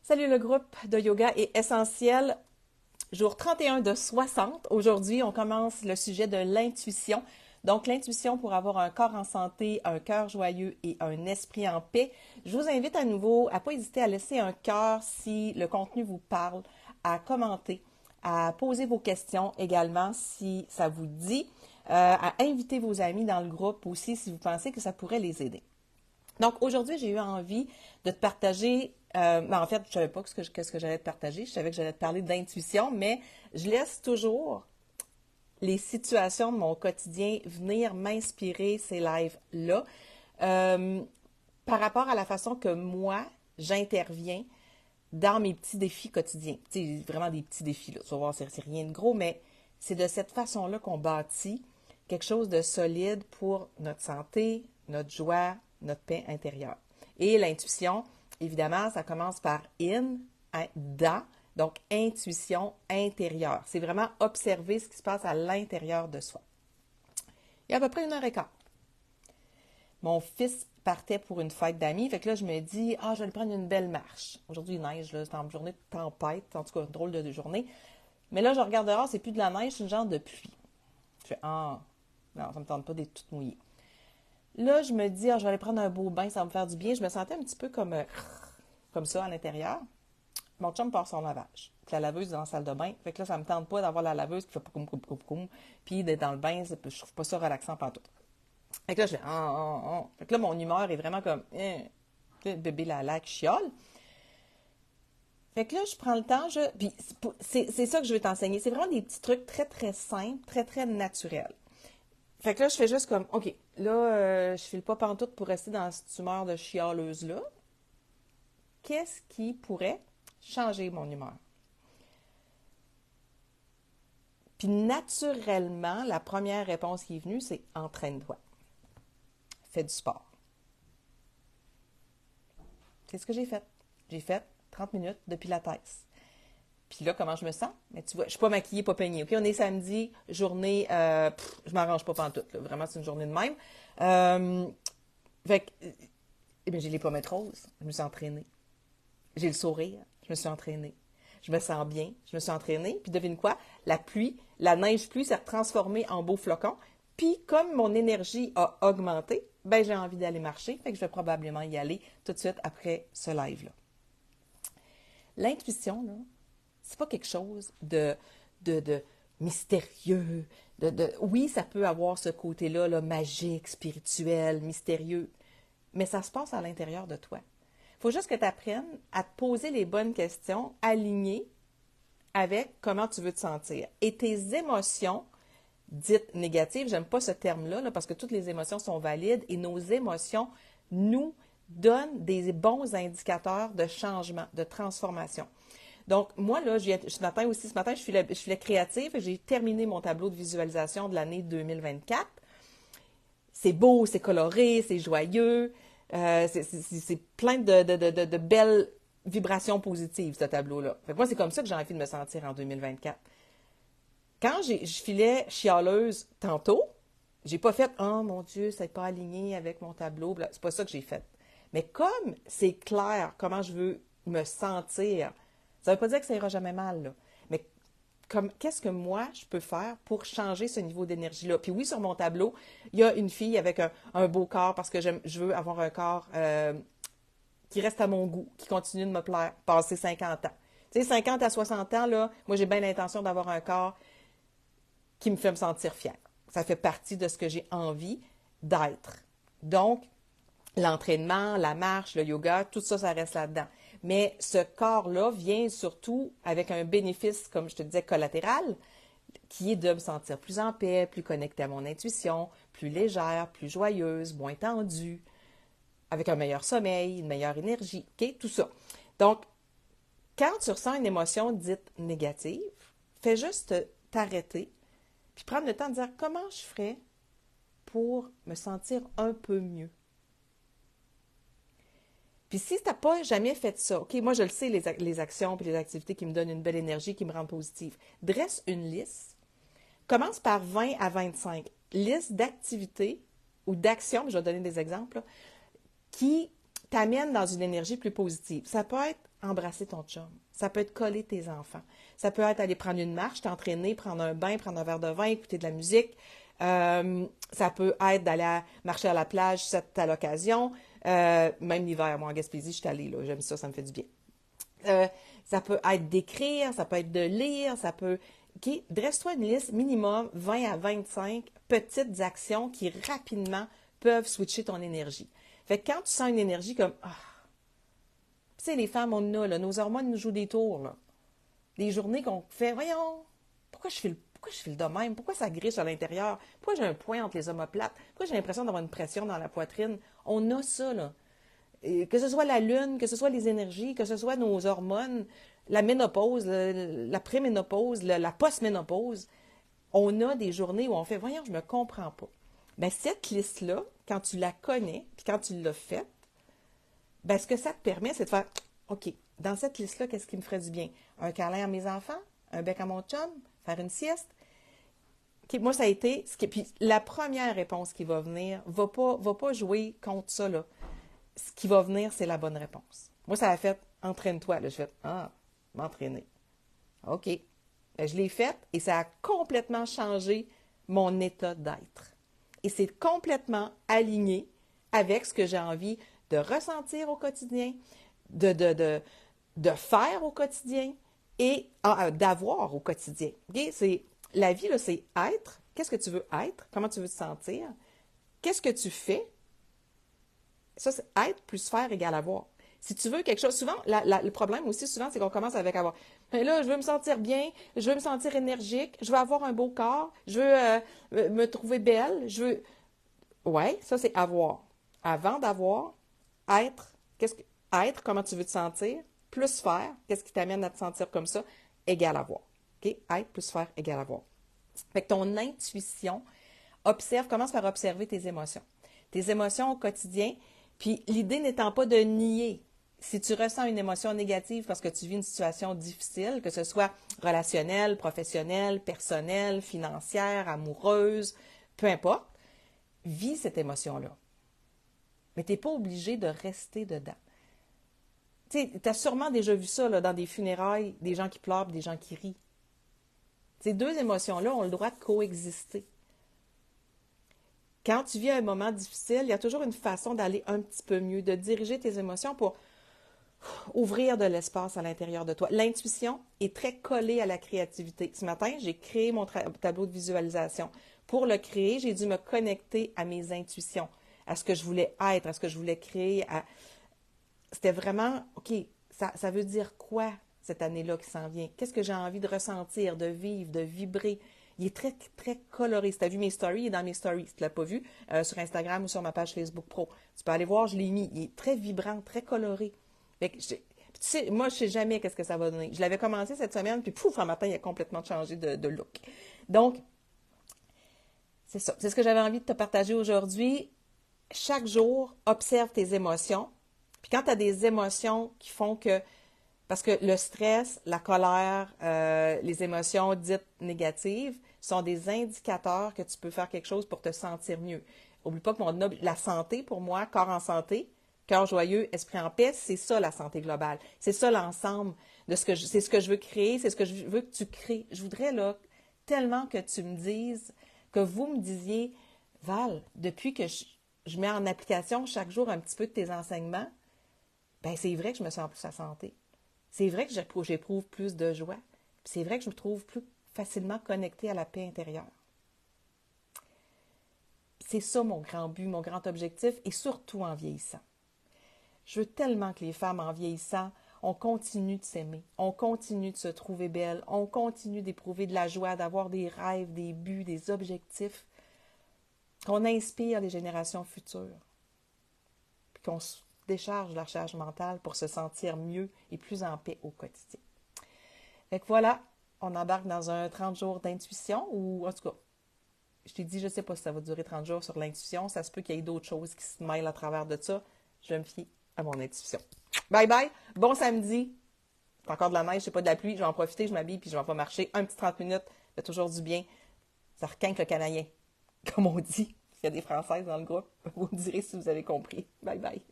Salut le groupe de yoga est essentiel. Jour 31 de 60. Aujourd'hui, on commence le sujet de l'intuition. Donc, l'intuition pour avoir un corps en santé, un cœur joyeux et un esprit en paix. Je vous invite à nouveau à ne pas hésiter à laisser un cœur si le contenu vous parle, à commenter, à poser vos questions également si ça vous dit, à inviter vos amis dans le groupe aussi si vous pensez que ça pourrait les aider. Donc, aujourd'hui, j'ai eu envie de te partager, en fait, je ne savais pas qu'est-ce que j'allais te partager, je savais que j'allais te parler d'intuition, mais je laisse toujours les situations de mon quotidien venir m'inspirer ces lives-là par rapport à la façon que moi, j'interviens dans mes petits défis quotidiens. Tu sais, vraiment des petits défis, là. Tu vas voir, c'est rien de gros, mais c'est de cette façon-là qu'on bâtit quelque chose de solide pour notre santé, notre joie, notre paix intérieure. Et l'intuition, évidemment, ça commence par dans, donc intuition intérieure. C'est vraiment observer ce qui se passe à l'intérieur de soi. Il y a à peu près 1h15. Mon fils partait pour une fête d'amis. Fait que là, je me dis, je vais aller prendre une belle marche. Aujourd'hui, il neige, là, c'est une journée de tempête, en tout cas, une drôle de journée. Mais là, je regarde dehors, c'est plus de la neige, c'est une genre de pluie. Je fais, non, ça ne me tente pas d'être toute mouillée. Là, je me dis, je vais aller prendre un beau bain, ça va me faire du bien. Je me sentais un petit peu comme ça à l'intérieur. Mon chum part son lavage. Puis la laveuse est dans la salle de bain. Fait que là, ça ne me tente pas d'avoir la laveuse qui fait poum, puis d'être dans le bain, je trouve pas ça relaxant pantoute. Fait que là, je fais Fait que là, mon humeur est vraiment comme le bébé Lala qui chiale. Fait que là, je prends le temps, puis c'est ça que je veux t'enseigner. C'est vraiment des petits trucs très, très simples, très, très naturels. Fait que là, je fais juste comme, OK, là, je file pas pantoute pour rester dans cette humeur de chialeuse-là. Qu'est-ce qui pourrait changer mon humeur? Puis naturellement, la première réponse qui est venue, c'est entraîne-toi. Fais du sport. C'est ce que j'ai fait. J'ai fait 30 minutes de pilates. Puis là, comment je me sens? Mais tu vois, je suis pas maquillée, pas peignée. OK, on est samedi, journée, je m'arrange pas pantoute. Là. Vraiment, c'est une journée de même. Fait que, j'ai les pommettes roses. Je me suis entraînée. J'ai le sourire. Je me suis entraînée. Je me sens bien. Je me suis entraînée. Puis devine quoi? La neige-pluie s'est transformée en beaux flocons. Puis comme mon énergie a augmenté, j'ai envie d'aller marcher. Fait que je vais probablement y aller tout de suite après ce live-là. L'intuition, là, c'est pas quelque chose de mystérieux. Oui, ça peut avoir ce côté-là, là, magique, spirituel, mystérieux, mais ça se passe à l'intérieur de toi. Il faut juste que tu apprennes à te poser les bonnes questions alignées avec comment tu veux te sentir. Et tes émotions dites négatives, j'aime pas ce terme-là, là, parce que toutes les émotions sont valides et nos émotions nous donnent des bons indicateurs de changement, de transformation. Donc, moi, là, ce matin, je suis créative et j'ai terminé mon tableau de visualisation de l'année 2024. C'est beau, c'est coloré, c'est joyeux, c'est plein de belles vibrations positives, ce tableau-là. Fait que moi, c'est comme ça que j'ai envie de me sentir en 2024. Quand je filais chialeuse tantôt, j'ai pas fait « Oh mon Dieu, c'est pas aligné avec mon tableau. » C'est pas ça que j'ai fait. Mais comme c'est clair comment je veux me sentir, ça veut pas dire que ça ira jamais mal, là. Mais qu'est-ce que moi, je peux faire pour changer ce niveau d'énergie-là? Puis oui, sur mon tableau, il y a une fille avec un beau corps parce que je veux avoir un corps qui reste à mon goût, qui continue de me plaire, passer 50 ans. Tu sais, 50 à 60 ans, là, moi, j'ai bien l'intention d'avoir un corps qui me fait me sentir fière. Ça fait partie de ce que j'ai envie d'être. Donc, l'entraînement, la marche, le yoga, tout ça, ça reste là-dedans. Mais ce corps-là vient surtout avec un bénéfice, comme je te disais, collatéral, qui est de me sentir plus en paix, plus connectée à mon intuition, plus légère, plus joyeuse, moins tendue, avec un meilleur sommeil, une meilleure énergie, OK? Tout ça. Donc, quand tu ressens une émotion dite négative, fais juste t'arrêter puis prendre le temps de dire comment je ferais pour me sentir un peu mieux. Puis si tu n'as pas jamais fait ça, OK, moi je le sais, les actions et les activités qui me donnent une belle énergie, qui me rendent positive, dresse une liste. Commence par 20 à 25 listes d'activités ou d'actions, je vais donner des exemples, là, qui t'amène dans une énergie plus positive. Ça peut être embrasser ton chum. Ça peut être coller tes enfants. Ça peut être aller prendre une marche, t'entraîner, prendre un bain, prendre un verre de vin, écouter de la musique. Ça peut être d'aller marcher à la plage si c'est à l'occasion. Même l'hiver, moi en Gaspésie, je suis allée, là. J'aime ça, ça me fait du bien. Ça peut être d'écrire, ça peut être de lire, ça peut... OK, dresse-toi une liste minimum 20 à 25 petites actions qui rapidement peuvent switcher ton énergie. Fait que quand tu sens une énergie comme tu sais, les femmes, on a, là, nos hormones nous jouent des tours, là. Des journées qu'on fait, voyons, pourquoi je file de même? Pourquoi ça griche à l'intérieur? Pourquoi j'ai un point entre les omoplates? Pourquoi j'ai l'impression d'avoir une pression dans la poitrine? On a ça, là. Et que ce soit la lune, que ce soit les énergies, que ce soit nos hormones, la ménopause, la préménopause, la post-ménopause, on a des journées où on fait, voyons, je me comprends pas. Bien, cette liste-là, quand tu la connais, puis quand tu l'as faite, bien, ce que ça te permet, c'est de faire, OK, dans cette liste-là, qu'est-ce qui me ferait du bien? Un câlin à mes enfants, un bec à mon chum, faire une sieste. OK, moi, ça a été, puis la première réponse qui va venir, va pas jouer contre ça, là. Ce qui va venir, c'est la bonne réponse. Moi, ça a fait, entraîne-toi. Là, je fais, m'entraîner. OK. Ben, je l'ai faite et ça a complètement changé mon état d'être. Et c'est complètement aligné avec ce que j'ai envie de ressentir au quotidien, de faire au quotidien et d'avoir au quotidien. Okay? La vie, là, c'est être. Qu'est-ce que tu veux être? Comment tu veux te sentir? Qu'est-ce que tu fais? Ça, c'est être plus faire égale avoir. Si tu veux quelque chose, souvent, le problème aussi, souvent, c'est qu'on commence avec avoir. Mais là, je veux me sentir bien, je veux me sentir énergique, je veux avoir un beau corps, je veux me trouver belle, je veux. Ouais, ça, c'est avoir. Avant d'avoir, être, être, comment tu veux te sentir, plus faire, qu'est-ce qui t'amène à te sentir comme ça, égale avoir. OK? Être plus faire égale avoir. Fait que ton intuition, commence par observer tes émotions. Tes émotions au quotidien, puis l'idée n'étant pas de nier. Si tu ressens une émotion négative parce que tu vis une situation difficile, que ce soit relationnelle, professionnelle, personnelle, financière, amoureuse, peu importe, vis cette émotion-là. Mais tu n'es pas obligé de rester dedans. Tu as sûrement déjà vu ça là, dans des funérailles, des gens qui pleurent, des gens qui rient. Ces deux émotions-là ont le droit de coexister. Quand tu vis un moment difficile, il y a toujours une façon d'aller un petit peu mieux, de diriger tes émotions pour ouvrir de l'espace à l'intérieur de toi. L'intuition est très collée à la créativité. Ce matin, j'ai créé mon tableau de visualisation. Pour le créer, j'ai dû me connecter à mes intuitions, à ce que je voulais être, à ce que je voulais créer. C'était vraiment, OK, ça veut dire quoi cette année-là qui s'en vient? Qu'est-ce que j'ai envie de ressentir, de vivre, de vibrer? Il est très, très coloré. Si tu as vu mes stories, il est dans mes stories. Si tu ne l'as pas vu, sur Instagram ou sur ma page Facebook Pro, tu peux aller voir, je l'ai mis. Il est très vibrant, très coloré. Fait que tu sais, moi, je ne sais jamais qu'est-ce que ça va donner. Je l'avais commencé cette semaine, puis pouf, un matin, il a complètement changé de look. Donc, c'est ça. C'est ce que j'avais envie de te partager aujourd'hui. Chaque jour, observe tes émotions. Puis quand tu as des émotions qui font que parce que le stress, la colère, les émotions dites négatives sont des indicateurs que tu peux faire quelque chose pour te sentir mieux. N'oublie pas que la santé, pour moi, corps en santé, cœur joyeux, esprit en paix, c'est ça la santé globale. C'est ça l'ensemble de c'est ce que je veux créer, c'est ce que je veux que tu crées. Je voudrais là tellement que tu me dises, que vous me disiez, Val, depuis que je mets en application chaque jour un petit peu de tes enseignements, ben c'est vrai que je me sens plus en santé. C'est vrai que j'éprouve plus de joie. C'est vrai que je me trouve plus facilement connectée à la paix intérieure. C'est ça mon grand but, mon grand objectif, et surtout en vieillissant. Je veux tellement que les femmes en vieillissant, on continue de s'aimer, on continue de se trouver belle, on continue d'éprouver de la joie, d'avoir des rêves, des buts, des objectifs, qu'on inspire les générations futures, puis qu'on décharge la charge mentale pour se sentir mieux et plus en paix au quotidien. Fait que voilà, on embarque dans un 30 jours d'intuition, ou en tout cas, je t'ai dit, je ne sais pas si ça va durer 30 jours sur l'intuition, ça se peut qu'il y ait d'autres choses qui se mêlent à travers de ça. Je vais me fier à mon intuition. Bye bye, bon samedi. C'est encore de la neige, c'est pas de la pluie, je vais en profiter, je m'habille, puis je vais pas marcher un petit 30 minutes, ça fait toujours du bien. Ça requinque le canadien, comme on dit. Il y a des Françaises dans le groupe, vous me direz si vous avez compris. Bye bye.